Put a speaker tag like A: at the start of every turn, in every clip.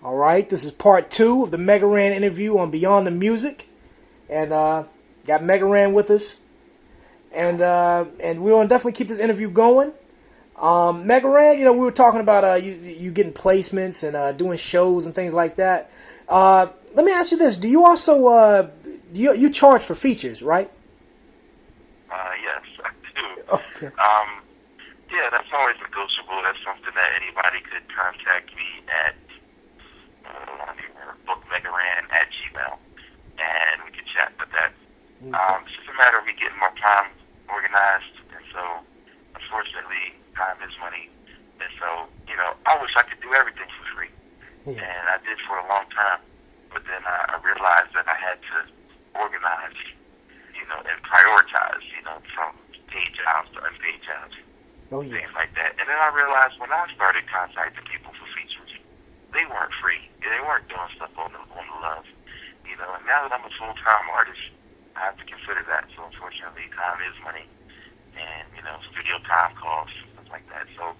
A: All right, this is part 2 of the MegaRan interview on Beyond the Music, and got MegaRan with us, and we're gonna definitely keep this interview going. MegaRan, we were talking about you getting placements and doing shows and things like that. Let me ask you this: do you also you charge for features, right?
B: Yes, I do.
A: Okay.
B: Yeah, that's always negotiable. That's something that anybody could contact me at BookMegaRan@gmail, and we could chat with that.
A: Okay.
B: It's just a matter of me getting my time organized, and so unfortunately, time is money, and so I wish I could do everything for free, and I did for a long time, but then I realized that I had to organize, and prioritize, from paid jobs to unpaid jobs.
A: Oh yeah.
B: Things like that. And then I realized when I started contacting people for features, they weren't free. They weren't doing stuff on the love. And now that I'm a full-time artist, I have to consider that. So unfortunately, time is money. And, studio time costs, stuff like that. So,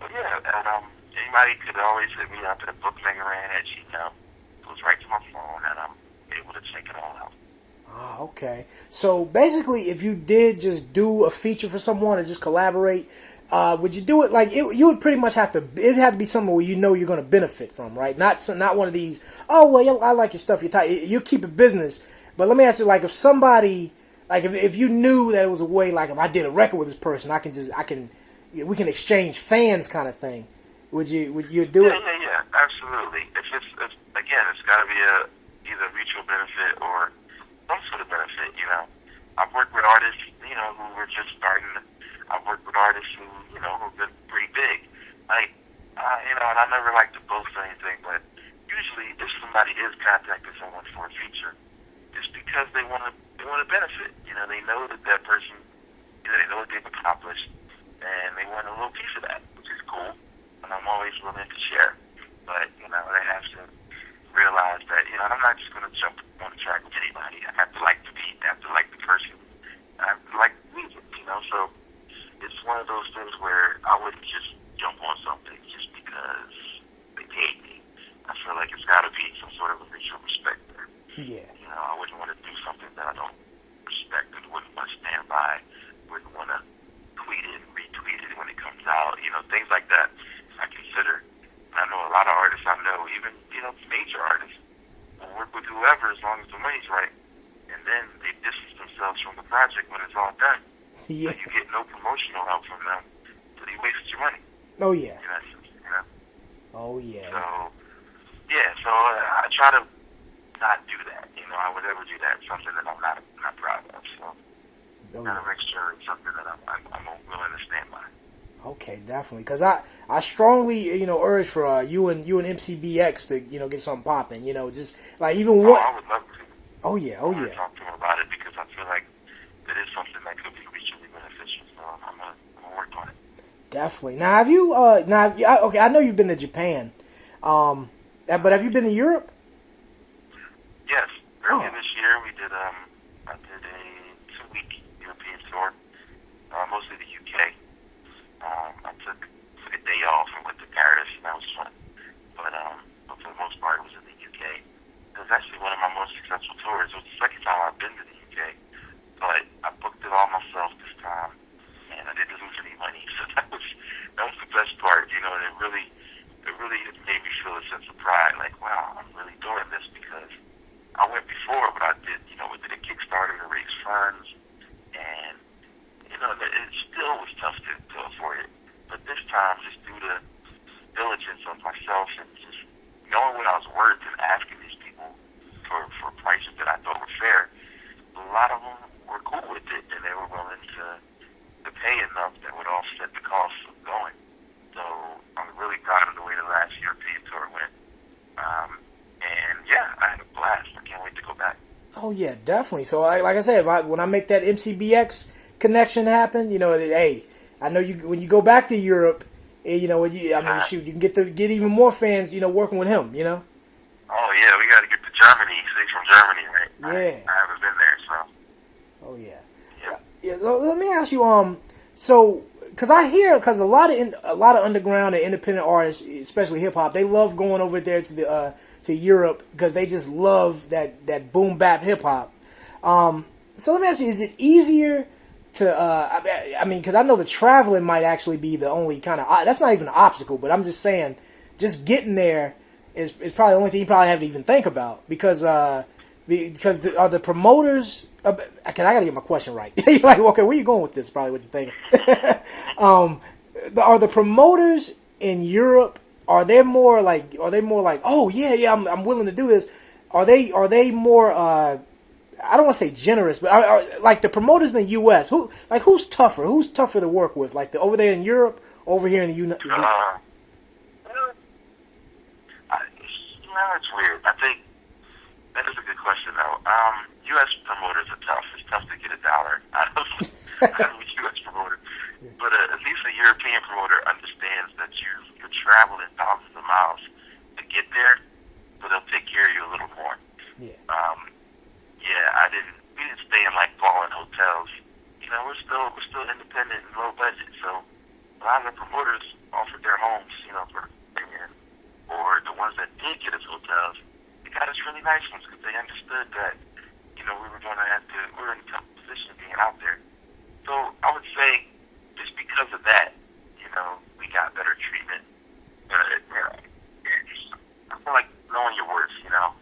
B: but yeah, and, anybody could always hit me up at BookMegaRan@gmail. It goes right to my phone, and I'm able to check it all out.
A: Oh, okay. So basically, if you did just do a feature for someone or just collaborate, would you do it like you would pretty much have to? It had to be something where you're going to benefit from, right? Not one of these. Oh well, I like your stuff. You keep it business. But let me ask you, like, if somebody, like, if you knew that it was a way, like, if I did a record with this person, we can exchange fans, kind of thing. Would you do it?
B: Yeah, absolutely. It's got to be either mutual benefit or some sort of benefit. I've worked with artists, who were just starting. I've worked with artists who've been pretty big. Like, and I never like to boast or anything, but usually if somebody is contacting someone for a feature, it's because they want to benefit. They know that person, they know what they've accomplished, and they want a little piece of that, which is cool. And I'm always willing to share. But they have to realize that I'm not just going to jump on the track with anybody. I have to like the beat. I have to like the person. I have to like the music. So it's one of those things where I wouldn't just jump on something just because they paid me. I feel like it's got to be some sort of a mutual respect there.
A: Yeah.
B: I wouldn't want to do something that I don't respect and wouldn't want to stand by. Wouldn't want to tweet it and retweet it when it comes out. Things like that. I consider. I know a lot of artists I know, even major artists, will work with whoever as long as the money's right, and then they distance themselves from the project when it's all done.
A: Yeah.
B: So you get no promotional help from them, so they wasted your money.
A: Oh yeah.
B: In essence,
A: Oh yeah.
B: So I try to not do that. I would never do that. It's something that I'm not proud of. So gotta make sure it's something that I'm willing to stand by.
A: Okay, definitely. Because I strongly, urge for you and MCBEE-X to, get something popping. Just like even one.
B: I would love to.
A: Oh yeah.
B: I want to talk to him about it because I feel like it is something that could be mutually beneficial. So I'm gonna work on it.
A: Definitely. Now, have you? Okay. I know you've been to Japan, but have you been to Europe?
B: Yes. Earlier this year, I did a 2-week European tour, mostly the UK. I took a day off and went to Paris, and that was fun. But for the most part, it was in the UK. It was actually one of my most successful tours. It was the second time I've been to the UK, but I booked it all myself this time, and I didn't lose any money. So that was the best part, and it really made me feel a sense of pride. Like, wow, I'm really doing this because I went before, but I did, we did a Kickstarter to raise funds, and it still was tough to afford it. But this time, just due to diligence of myself and just knowing what I was worth and asking these people for prices that I thought were fair, a lot of them were cool with it, and they were willing to pay enough that would offset the cost of going. So I'm really proud of the way the last European tour went. And yeah, I had a blast. I can't wait to go back.
A: Oh yeah, definitely. So like I said, when I make that MCBEE-X connection happen, hey, I know when you go back to Europe, shoot, you can get even more fans, working with him,
B: Oh yeah, we got to get to Germany. He's from Germany, right?
A: Yeah.
B: I haven't been there, so.
A: Oh yeah. Yeah. So let me ask you, so because I hear because a lot of underground and independent artists, especially hip hop, they love going over there to Europe because they just love that boom bap hip hop. So let me ask you: is it easier to? I mean, because I know the traveling might actually be the only kind of that's not even an obstacle, but I'm just saying, just getting there is probably the only thing you probably have to even think about because are the promoters? Cause I gotta get my question right. You're like, okay, where you going with this? Probably what you're thinking. Are the promoters in Europe? Are they more like? Oh yeah, I'm willing to do this. Are they more? I don't want to say generous, but are like the promoters in the U.S. Who's tougher? Who's tougher to work with? Like over there in Europe, over here in the United?
B: It's weird. I think that is a good question though. U.S. promoters are tough. It's tough to get a dollar out of a U.S. promoter. But at least a European promoter understands that you're traveling thousands of miles to get there, so they'll take care of you a little more.
A: Yeah.
B: We didn't stay in like fallen hotels. You know, we're still independent and low budget. So a lot of the promoters offered their homes, you know, for or the ones that did get us hotels, they got us really nice ones because they understood that, you know, we were in a tough position being out there. So I would say, just because of that, you know, we got better treatment. I feel like knowing your worth, you know,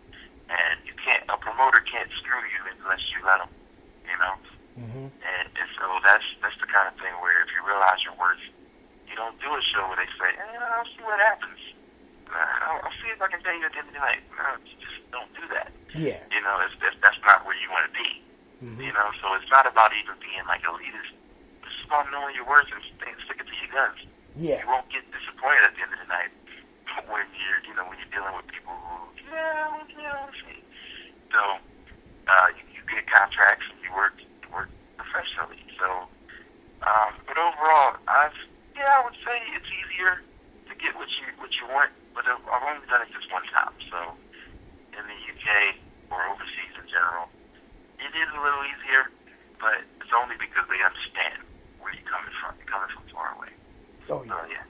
B: and a promoter can't screw you unless you let them, you know.
A: Mm-hmm.
B: And so that's the kind of thing where if you realize your worth, you don't do a show where they say, I'll see what happens. I'll see if I can pay you at the end of the night. No, just don't do that.
A: Yeah.
B: You know, that's not where you want to be. Mm-hmm. You know, so it's not about even being like elitist. It's about knowing your worth and sticking to your guns.
A: Yeah.
B: You won't get disappointed at the end of the night when you're dealing with people who, see. So you get contracts and you work professionally. So, but overall, I would say it's easier to get what you want. But I've only done it just one time. So in the UK or overseas in general, it is a little easier, but it's only because they understand where you're coming from. You're coming from far away.
A: Oh yeah.
B: Yeah.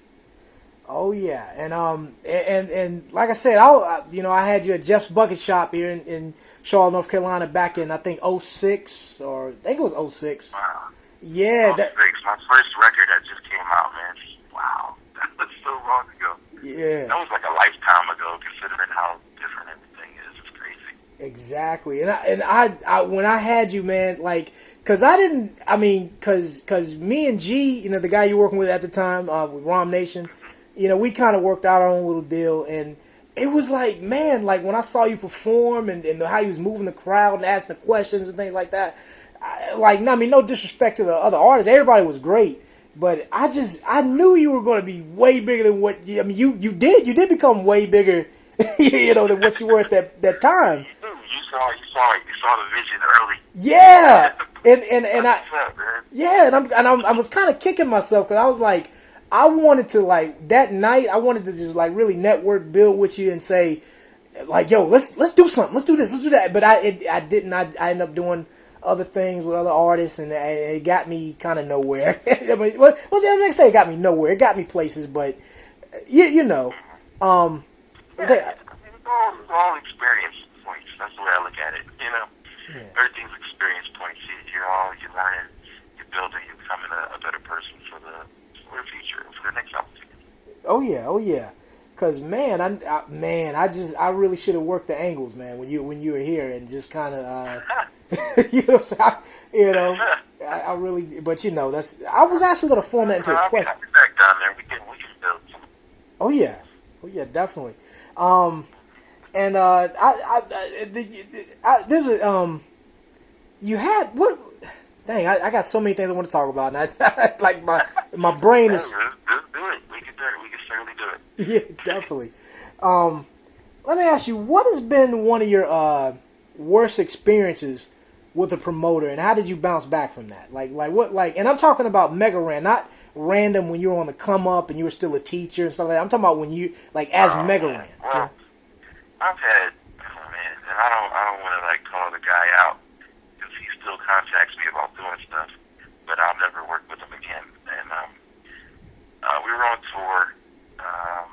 A: Oh yeah, and like I said, I had you at Jeff's Bucket Shop here in Charlotte, North Carolina, back in I think '06 or I think it was '06.
B: Wow.
A: Yeah,
B: '06. My first record that just came out, man. Wow, that was so long ago.
A: Yeah.
B: That was like a lifetime ago, considering how different everything is. It's crazy.
A: Exactly, and I when I had you, man, like, cause me and G, you know, the guy you're working with at the time, with RAHM Nation, you know, we kind of worked out our own little deal, and it was like, man, like when I saw you perform and how you was moving the crowd and asking the questions and things like that, no disrespect to the other artists, everybody was great. But I knew you were going to be way bigger than you did become way bigger, you know, than what you were at that time.
B: You saw the vision early.
A: Yeah, I was kind of kicking myself because I was like, I wanted to that night, I wanted to just really network, build with you and say, like, yo, let's do something, let's do this, let's do that. But I didn't. I ended up doing other things with other artists, and it got me kind of nowhere. I mean, well, I'm not saying it got me nowhere. It got me places, but you know,
B: it's all experience points. That's the way I look at it. You know, everything's experience points. You're learning, you're building, you're becoming a better person for the future, for the next opportunity.
A: Oh yeah. Cause man, I really should have worked the angles, man, when you were here and just kind of. I really, but I was actually going to form that into a question.
B: I'll be back down there. We can build something.
A: Oh yeah, definitely. There's a you had what? Dang, I got so many things I want to talk about, and I like my brain is.
B: Let's do it. We can certainly do it.
A: Yeah, definitely. Let me ask you, what has been one of your worst experiences with a promoter, and how did you bounce back from that? And I'm talking about MegaRan, not random when you were on the come up and you were still a teacher and stuff like that. I'm talking about when you as MegaRan.
B: Well, I've had, and I don't want to call the guy out because he still contacts me about doing stuff, but I'll never work with him again. And we were on tour. I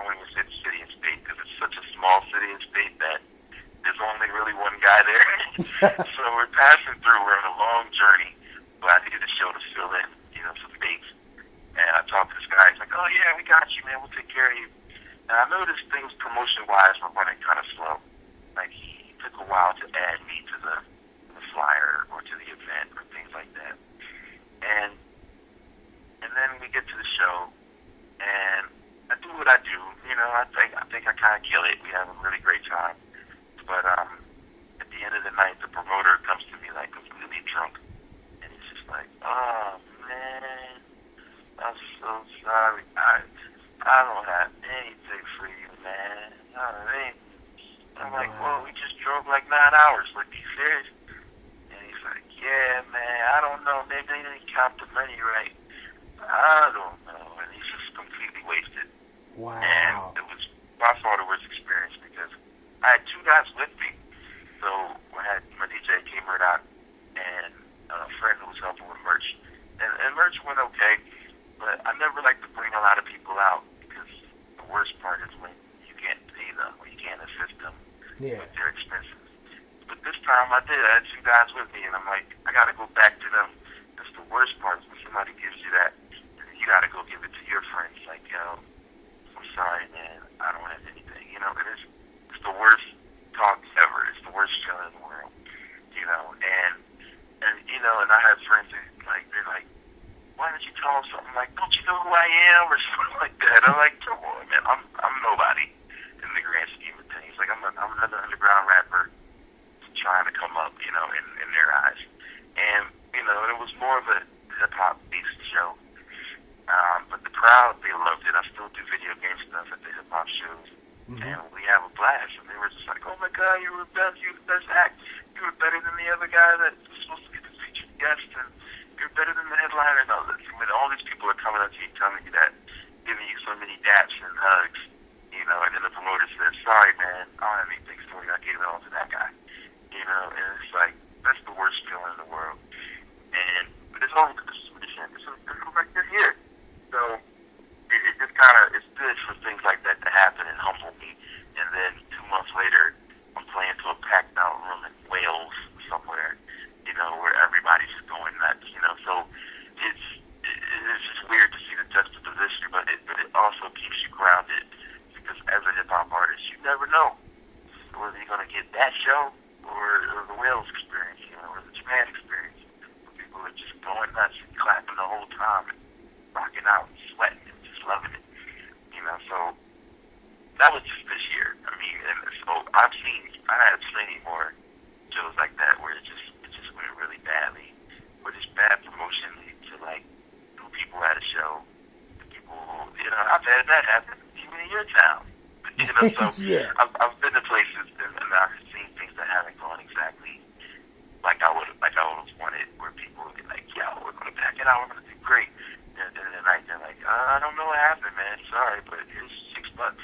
B: won't even say the city and state because it's such a small city and state that there's only really one guy there. So we're passing through. We're on a long journey, but I needed a show to fill in, some dates. And I talked to this guy. He's like, "Oh yeah, we got you, man. We'll take care of you." And I noticed things promotion-wise were running kind of slow. Like he took a while to add me to the flyer or to the event or things like that. And then we get to the show, and I do what I do. I think I kind of kill it. We have a really great time. But at the end of the night, the promoter comes to me like completely drunk, and he's just like, "Oh man, I'm so sorry. I don't have anything for you, man. I'm like, "Well, we just drove like 9 hours. Like, be serious?" And he's like, "Yeah, man. I don't know. Maybe they didn't count the money right. I don't know." And he's just completely wasted.
A: Wow.
B: And it was by far the worst experience because I had two guys with me. So I had my DJ K-Murdock and a friend who was helping with merch. And merch went okay, but I never like to bring a lot of people out because the worst part is when you can't pay them or you can't assist them with their expenses. But this time I did. I had two guys with me, and I'm like, I got to go back to them. That's the worst part is when somebody gives you that, and you got to go give it to your friends. Like, yo, I'm sorry, man. I don't have anything. It's the worst talk ever. It's the worst show in the world. And I have friends who they're like, "Why don't you tell them something like, 'Don't you know who I am?' or something like that." I'm like, "Come on, man. I'm nobody in the grand scheme of things. Like I'm another underground rapper trying to come up, in their eyes." And it was more of a hip hop based show. But the crowd, they loved it. I still do video game stuff at the hip hop shows. Mm-hmm. And we have a blast. And they were just like, "Oh my God, you were best. You were the best act. You were better than the other guy that was supposed to get the featured guest. And you're better than the headliner." And all these people are coming up to you telling you that, giving you so many daps and hugs, and then the promoter says, "Sorry, man, I don't have anything for you. I gave it all to that guy." And it's like, that's the worst feeling in the world. But it's all because it's like they're here. So it just kind of, it's good for things like that to happen and humble me. And then 2 months later, I'm playing to a packed out room in Wales somewhere, where everybody's going nuts, So it's just weird to see the juxtaposition, but it also keeps you grounded because as a hip hop artist, you never know whether you're going to get that show or the Wales experience, or the Japan experience, where people are just going nuts and clapping the whole time and rocking out and sweating and just loving it, So that was just this year. I mean, and so I had plenty more shows like that where it just went really badly, where just bad promotion leads to people at a show, people, I've had that happen even in your town, So
A: yeah.
B: I've been to places and I've seen things that haven't gone exactly like I would have wanted, where people would be like, "Yo, we're gonna pack it out, we're gonna do great." And then the night they're like, "I don't know what happened, man. Sorry, but here's $6."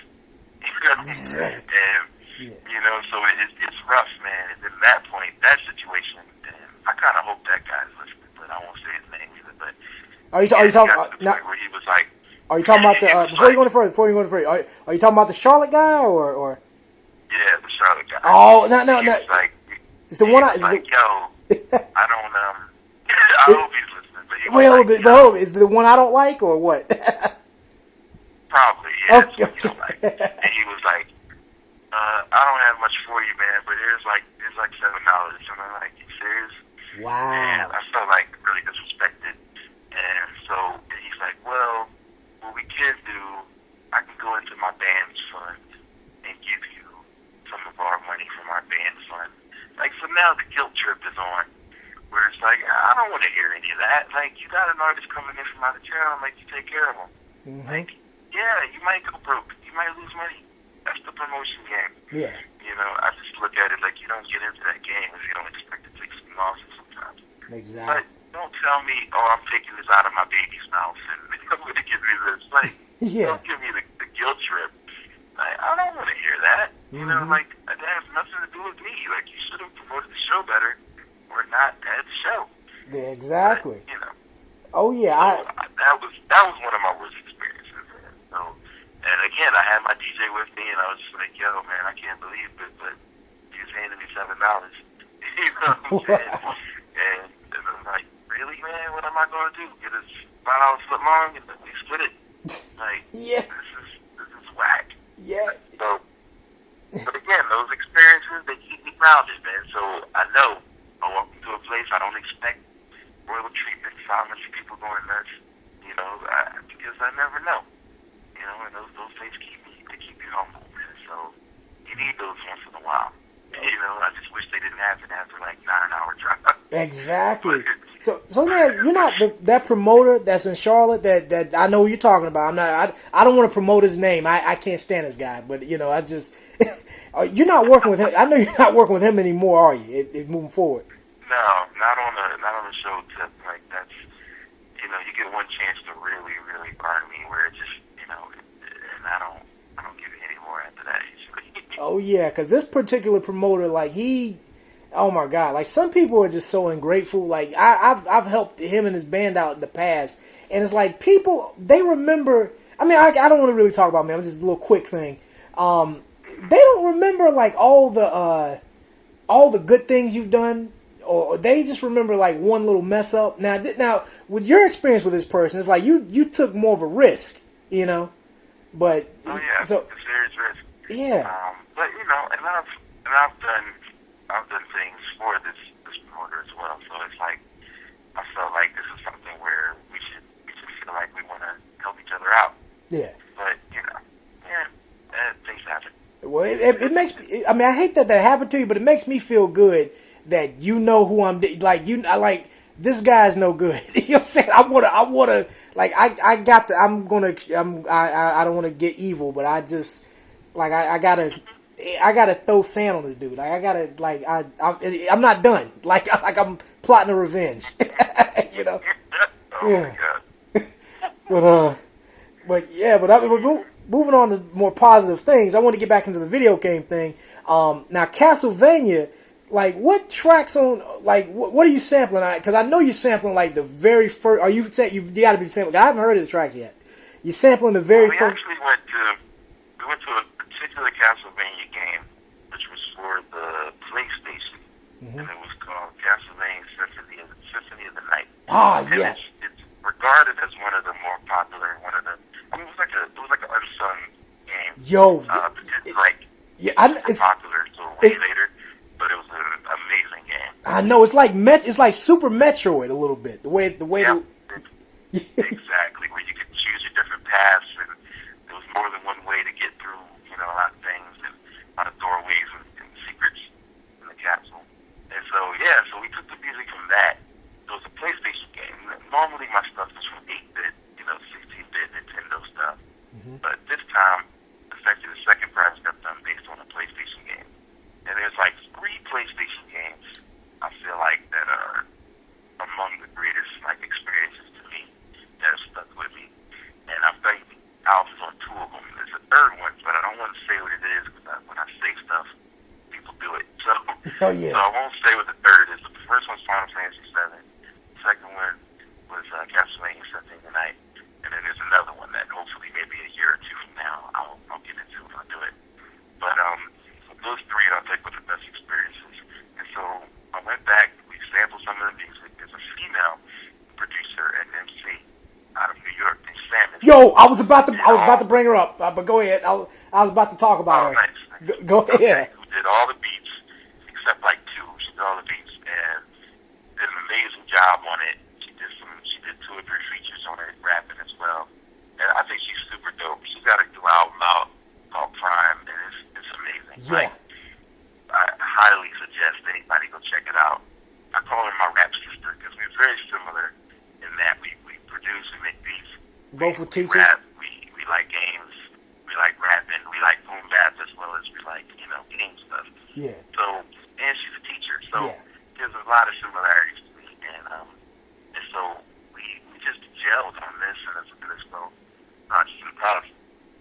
B: And so it's rough, man. And then that point, that situation, and I kind of hope that guy's listening, but I won't say his name either. But
A: are you talking
B: now? Where he was like,
A: are you talking about the before you go any further? Are you talking about the Charlotte guy or?
B: Yeah, the Charlotte guy.
A: Oh, no.
B: Like,
A: it's the one.
B: Yo, I don't I hope he's listening. But
A: is the one I don't like or what?
B: Probably, yeah.
A: Okay.
B: And he was like, "I don't have much for you, man, but here's like $7." And I'm like, "You serious?"
A: Wow.
B: And I felt like really disrespected. And so he's like, "Well, what we can do, I can go into my band's fund and give you some of our money from our band fund." Like, so now the guilt trip is on, where it's like, I don't want to hear any of that. Like, you got an artist coming in from out of town, like, you take care of them.
A: Mm-hmm.
B: Like, yeah, you might go broke, you might lose money. That's the promotion game.
A: Yeah.
B: I just look at it like you don't get into that game if you don't expect to take some losses sometimes.
A: Exactly.
B: But don't tell me, "Oh, I'm taking this out of my baby's mouth and I'm going to give me this." Like, don't give me the guilt trip. Like, I don't want to hear that. Like, that has nothing to do with me. Like, you should have promoted the show better or not had the show.
A: Yeah, exactly.
B: But,
A: Oh yeah.
B: that was one of my worst experiences. Man. So, and again, I had my DJ with me, and I was just like, "Yo, man, I can't believe it," but he was handing me $7. You know what I'm saying? And I'm like, "Really, man? What am I going to do? Get a $5 foot long and we split it?" Like,
A: Yeah.
B: This is whack.
A: Yeah.
B: So, but again, those experiences, they keep me grounded, man. So I know I walk into a place I don't expect royal treatment, silence, people going nuts, you know, because I never know, you know, and those things keep you humble, man. So you need those once in a while. You know, I just wish they didn't happen after like 9-hour drive.
A: Exactly. So man, you're not that promoter that's in Charlotte that I know who you're talking about. I don't want to promote his name. I can't stand this guy, but you know, I just you're not working with him. I know you're not working with him anymore, are you? Moving forward.
B: No, not on the show tip. Like that's, you know, you get one chance to really, really burn me, where it just, you know, and I don't give it any more after that usually.
A: Oh yeah, because this particular promoter, like oh my God, like some people are just so ungrateful. Like I've helped him and his band out in the past, and it's like people, they remember. I mean, I don't want to really talk about me. I'm just a little quick thing. They don't remember like all the good things you've done, or they just remember like one little mess up. Now, with your experience with this person, it's like you took more of a risk, you know. But
B: oh yeah,
A: so
B: it's a serious risk.
A: yeah.
B: But you know, and I've done things for this promoter as well. So it's like I felt like this is something where we should feel like we want to help each other out.
A: Yeah.
B: But you know, things happen.
A: Well, it makes me. I mean, I hate that happened to you, but it makes me feel good that you know who I'm. Like I like this guy's no good. You know what I'm saying? I wanna. Like I got the. I'm gonna. I don't want to get evil, but I just like I gotta throw sand on this dude. Like I gotta like I'm not done. Like I'm plotting a revenge. You know.
B: Oh
A: Yeah.
B: my God.
A: But moving on to more positive things, I want to get back into the video game thing. Now, Castlevania, like, what tracks on, like, what are you sampling? Because I know you're sampling, like, the very first, you got to be sampling, I haven't heard of the track yet. You're sampling the very
B: We
A: first.
B: actually went to a particular Castlevania game, which was for the PlayStation, and it was called Castlevania Symphony of the Night.
A: Ah,
B: and
A: yes.
B: It's regarded as one of the more popular, it was like an unsung game.
A: Yo,
B: it's popular until way later, but it was an amazing game.
A: I know it's like Super Metroid a little bit. The way
B: Yep. Exactly, where you could choose your different paths, and there was more than one way to get through, you know, a lot of things, and a lot of doorways and secrets in the castle. And so we took the music from that. It was a PlayStation game. Normally my stuff is from 8-bit, you know, 16-bit Nintendo stuff. But this time, it's actually the second project I've done based on a PlayStation game. And there's like 3 PlayStation games I feel like that are among the greatest like experiences to me that have stuck with me. And I think Alf is on 2 of them. There's a third one, but I don't want to say what it is because when I say stuff, people do it. So,
A: Oh, yeah.
B: So I won't say what the third is. But the first one's Final Fantasy VII. The second one was Castlevania Symphony of the Night. And then there's another one that hopefully maybe a year or 2 from now I'll get into if I do it. But those 3 I think were the best experiences. And so I went back, we sampled some of the music. There's a female producer and MC out of New York named Sammus.
A: Yo, I was about to bring her up, but go ahead. I was about to talk about her.
B: Nice.
A: Go ahead.
B: Who did all the beats except like 2. She did all the beats and did an amazing job on it. She did 2 or 3 features on it, rapping as well. And I think she's super dope. She's got a new album out called Prime, and it's amazing.
A: Yeah.
B: Like, I highly suggest anybody go check it out. I call her my rap sister because we're very similar in that we produce and make beats.
A: Both were teachers.
B: We rap, we like games, we like rapping, we like boom bap as well as we like, you know, game stuff.
A: Yeah.
B: So, and she's a teacher, so
A: Yeah.
B: there's a lot of similarities to me, and so we just gelled on this, and it's well, not just really proud of it.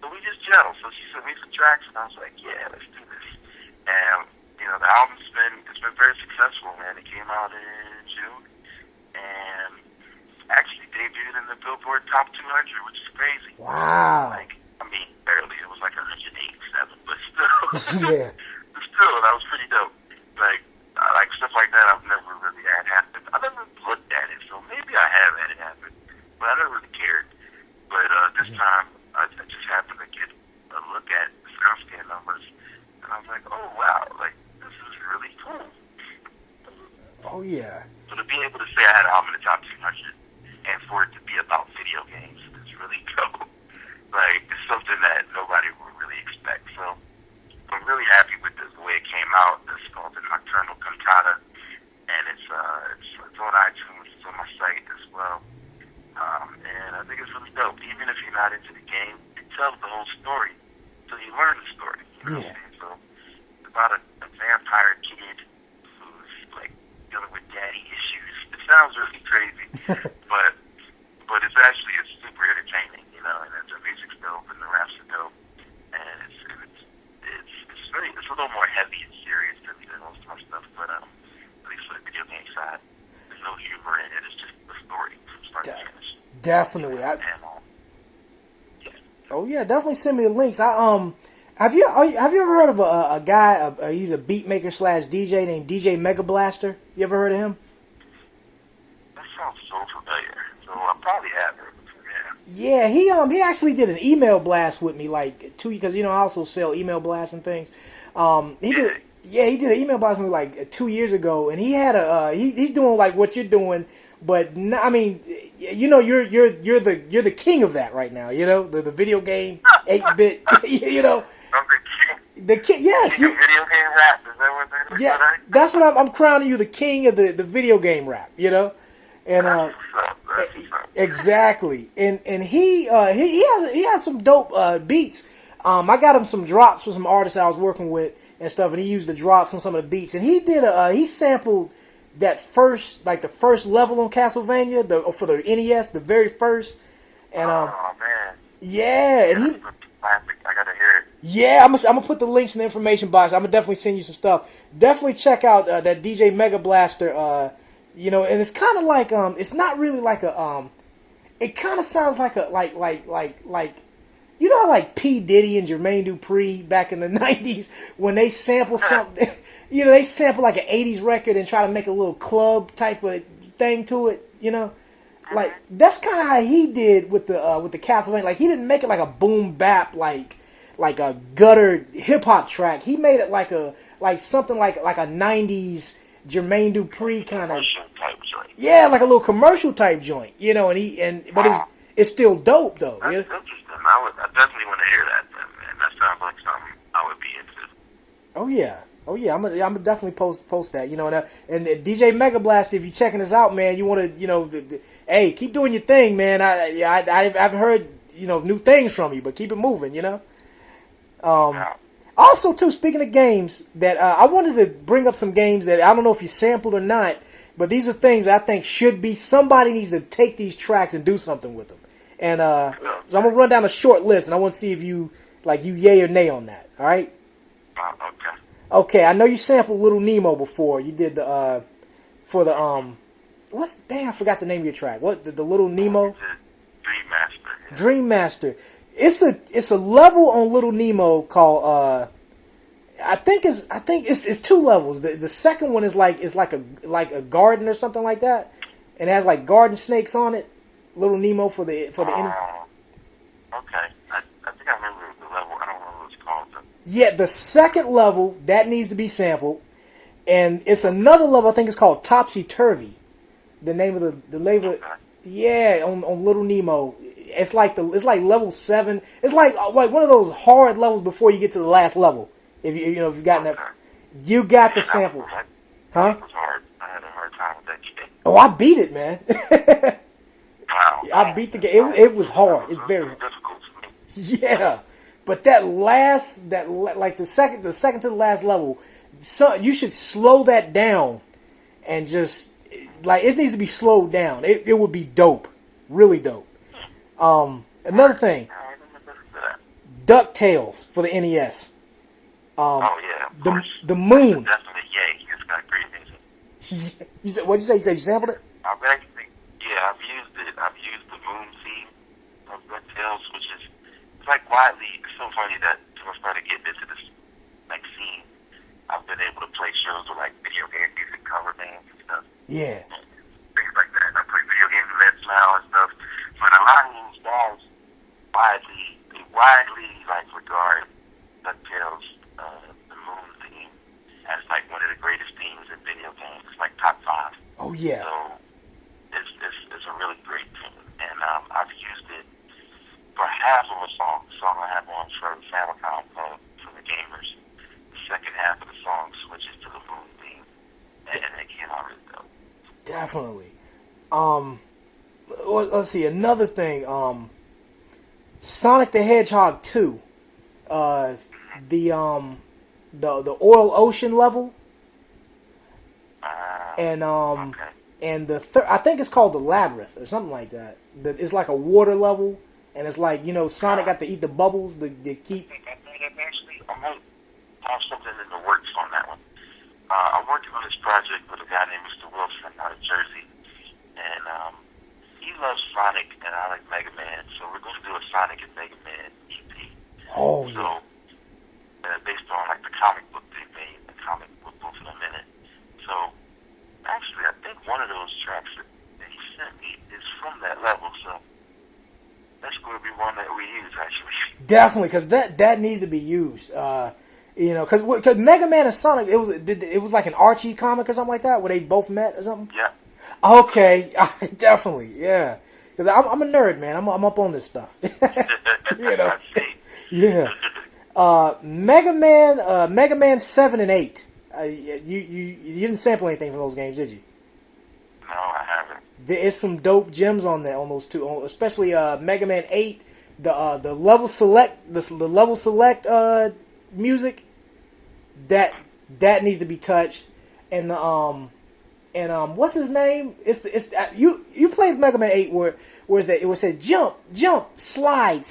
B: So we just gelled. So she sent me some tracks, and I was like, yeah, let's do this. And you know, the album's been very successful, man. It came out in June, and actually debuted in the Billboard Top 200, which is crazy.
A: Wow.
B: Like, I mean, barely. It was like 187, but still.
A: Yeah.
B: Still, that was pretty dope. Like stuff like that, I've never really had happen. I never looked at it, so maybe I have had it happen, but I never really cared. But this time, I just happened to get a look at the SoundScan numbers, and I was like, oh wow, like this is really cool.
A: Oh yeah.
B: So to be able to say I had an album in the top 200, and for it to be about video games, is really dope. Like it's something that nobody would really expect. So I'm really happy with the way it came out. It's called the Nocturnal Cantata, and it's on iTunes, it's on my site as well. And I think it's really dope. Even if you're not into the game, it tells the whole story, so you learn the story. You know what I'm saying? So it's about a vampire kid who's like dealing with daddy issues. It sounds really crazy, but it's actually super entertaining, you know. And the music's dope and the raps are dope, and it's a little more heavy and serious than most of my stuff, but at least for the video game side, there's no humor in it. It's just the story from start to finish.
A: Definitely.
B: Yeah.
A: Oh yeah, definitely send me the links. Have you ever heard of a guy? He's a beat maker / DJ named DJ Mega Blaster. You ever heard of him?
B: That sounds so familiar. So I probably have heard of him.
A: Yeah, he actually did an email blast with me like because I also sell email blasts and things. He did an email blast with me like 2 years ago, and he had he's doing like what you're doing, but I mean, you're the king of that right now. You know, the video game 8-bit. You know, the king. Yes,
B: king of video game rap. Is that what they're
A: yeah, that's what I'm crowning you the king of the video game rap. You know, and exactly, and he has some dope beats. I got him some drops for some artists I was working with and stuff, and he used the drops on some of the beats. And he did he sampled the first level on Castlevania, for the NES, the very first. And
B: oh man,
A: yeah, and he.
B: Classic. I gotta hear it.
A: Yeah, I'm gonna put the links in the information box. I'm gonna definitely send you some stuff. Definitely check out that DJ Mega Blaster. And it's kind of like it's not really like a it kind of sounds like a like. You know how like P-Diddy and Jermaine Dupri back in the 90s when they sample something, they sample like an 80s record and try to make a little club type of thing to it, Like that's kind of how he did with the Castlevania. Like he didn't make it like a boom bap like a gutter hip hop track. He made it like something like a 90s Jermaine Dupri kind of like a little commercial type joint, but it's still dope though.
B: That's interesting. I definitely want to hear that, man. That sounds like something I would be into.
A: Oh yeah. I'm gonna definitely post that. And DJ Mega Blast, if you're checking this out, man, you want to, hey, keep doing your thing, man. I've heard new things from you, but keep it moving. Also, too, speaking of games, that I wanted to bring up some games that I don't know if you sampled or not, but these are things that I think should be. Somebody needs to take these tracks and do something with them. And so I'm gonna run down a short list, and I want to see if you yay or nay on that. All right?
B: Okay.
A: Okay. I know you sampled Little Nemo before. You did the for the I forgot the name of your track. What the Little Nemo?
B: Dreamaster. Yeah.
A: Dreamaster. It's a level on Little Nemo called I think it's 2 levels. The second one is like a garden or something like that, and it has like garden snakes on it. Little Nemo for the
B: okay. I think I remember the level. I don't know what it's called though.
A: Yeah, the second level that needs to be sampled, and it's another level. I think it's called Topsy Turvy. The name of the label. Okay. Yeah, on Little Nemo. It's like level 7. It's like one of those hard levels before you get to the last level. If you've gotten that, you got the sample. Huh?
B: It was hard. I had a hard time with that game.
A: Oh, I beat it, man.
B: Wow.
A: I beat the game. It was hard. It's very
B: difficult for me.
A: Yeah, but the second to the last level, you should slow that down, and just it needs to be slowed down. It would be dope, really dope. Another thing, Ducktales for the NES.
B: Oh yeah, of course.
A: The Moon.
B: Definitely, yeah. It's got great music.
A: What'd you say? You said you sampled it?
B: I've used moon theme of Ducktales, which is it's like widely. It's so funny that when I started getting into this like scene, I've been able to play shows with like video game music cover bands and stuff.
A: Yeah.
B: And things like that. I play video games with Let's Now and stuff. But a lot of these guys widely like regard Ducktales, the moon theme, as like one of the greatest themes in video games. It's like top 5.
A: Oh yeah.
B: So it's a really great theme, and I've used it for half of a song. The song I have on for Famicom called For the Gamers. The second half of the song switches to the moon theme, and it came out really dope.
A: Definitely. Let's see, another thing. Sonic the Hedgehog 2. The Oil Ocean level. And
B: Okay.
A: and I think it's called the Labyrinth or something like that. It's like a water level, and it's like, you know, Sonic got to eat the bubbles. They keep.
B: I might have something in the works on that one. I'm working on this project with a guy named Mr. Wilson out of Jersey, and he loves Sonic and I like Mega Man, so we're going to do a Sonic and Mega Man EP.
A: Oh
B: So,
A: yeah.
B: based on like the comic book they made, the comic book both of them in it. So, actually, I think one of those tracks that he sent me is from that level, so that's going to be one that we use, actually.
A: Definitely, because that needs to be used. You know, because Mega Man and Sonic, it was like an Archie comic or something like that, where they both met or something.
B: Yeah.
A: Okay, definitely, yeah. Because I'm a nerd, man. I'm up on this stuff. You know.
B: I see.
A: Yeah. Mega Man 7 and 8. You didn't sample anything from those games, did you?
B: No, I haven't.
A: There's some dope gems on those two, especially Mega Man 8. The level select music that needs to be touched, and the what's his name? You played Mega Man 8 where it was said jump, slide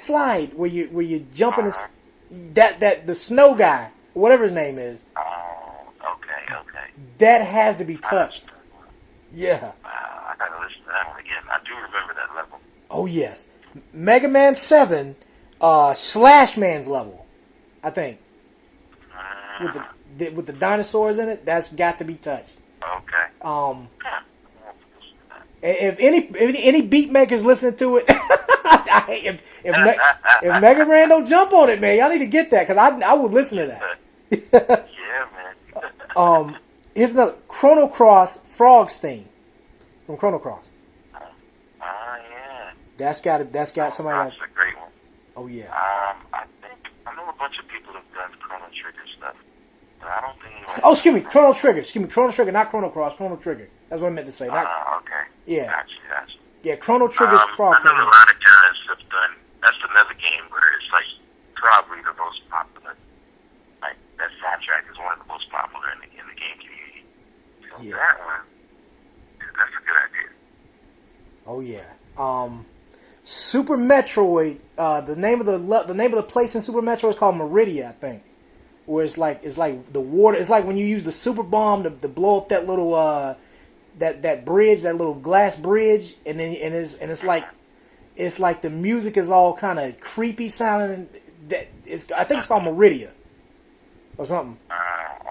A: where you jumping the snow guy, whatever his name is.
B: Oh, okay.
A: That has to be touched. Yeah.
B: I gotta listen to that one again. I do remember that level.
A: Oh yes. Mega Man 7, Slash Man's level, I think. With the dinosaurs in it, that's got to be touched.
B: Okay.
A: If any beat makers listening to it, if MegaRan don't jump on it, man, y'all need to get that, because I would listen to that.
B: Yeah, man.
A: Here's another Chrono Cross Frogs theme from Chrono Cross.
B: Yeah.
A: That's got somebody.
B: That's a great one.
A: Oh yeah.
B: I know a bunch of people have done Chrono Trigger stuff, but I don't think anyone.
A: Oh, excuse me, Chrono Trigger, not Chrono Cross, Chrono Trigger. That's what I meant to say. Not,
B: Okay.
A: Yeah.
B: Gotcha.
A: yeah, Chrono Trigger's frog
B: I know
A: theme.
B: a lot of guys have done. That's another game where it's like probably the most popular. Like that soundtrack is one of the most popular in the game community. So
A: Yeah.
B: that one, that's a good idea.
A: Oh yeah. Super Metroid. The name of the place in Super Metroid is called Meridia, I think. Where it's like the water. It's like when you use the super bomb to blow up that little that bridge, that little glass bridge, and it's like the music is all kind of creepy sounding. I think it's called Meridia or something.
B: I'm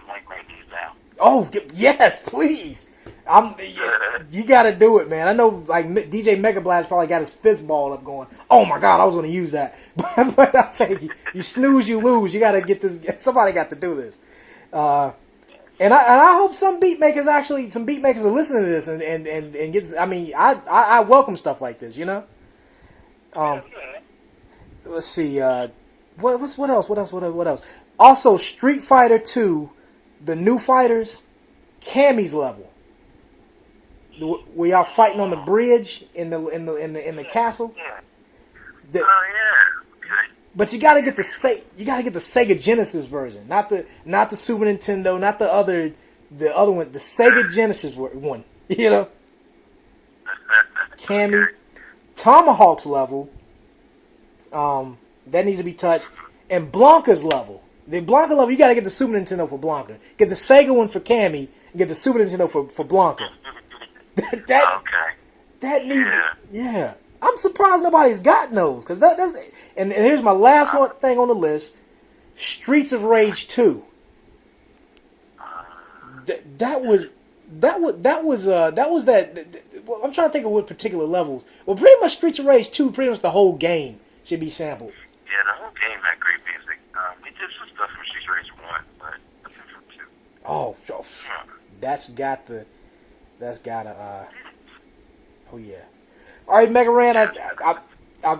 B: like writing these down.
A: Oh yes, please. You got to do it, man. I know, like DJ Mega Blast probably got his fist ball up, going, "Oh my God, I was going to use that." But I'm saying, you snooze, you lose. You got to get this. Somebody got to do this. And I hope some beat makers are listening to this and get. I mean, I welcome stuff like this, you know. Let's see. What else? Also, Street Fighter 2, the new fighters, Cammy's level. Where y'all fighting on the bridge in the castle.
B: Yeah.
A: Yeah.
B: Okay.
A: But you gotta get the Sega Genesis version, not the Super Nintendo, not the other one, the Sega Genesis one. You know, Cammy, Tomahawk's level, that needs to be touched, and Blanca's level. The Blanca level, you gotta get the Super Nintendo for Blanca, get the Sega one for Cammy, and get the Super Nintendo for Blanca. That needs, yeah. I'm surprised nobody's gotten those, because that's. And here's my last one thing on the list: Streets of Rage 2. That was well, I'm trying to think of what particular levels. Well, pretty much Streets of Rage 2, pretty much the whole game should be sampled.
B: Yeah, the whole game had great music. We did some stuff from Streets of Rage 1, but nothing from 2.
A: Oh, oh yeah. All right, MegaRan,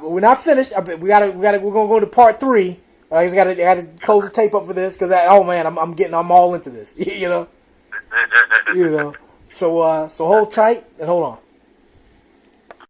A: we're not finished. We're gonna go to part 3. I just gotta close the tape up for this because I'm all into this. you know. So hold tight and hold on.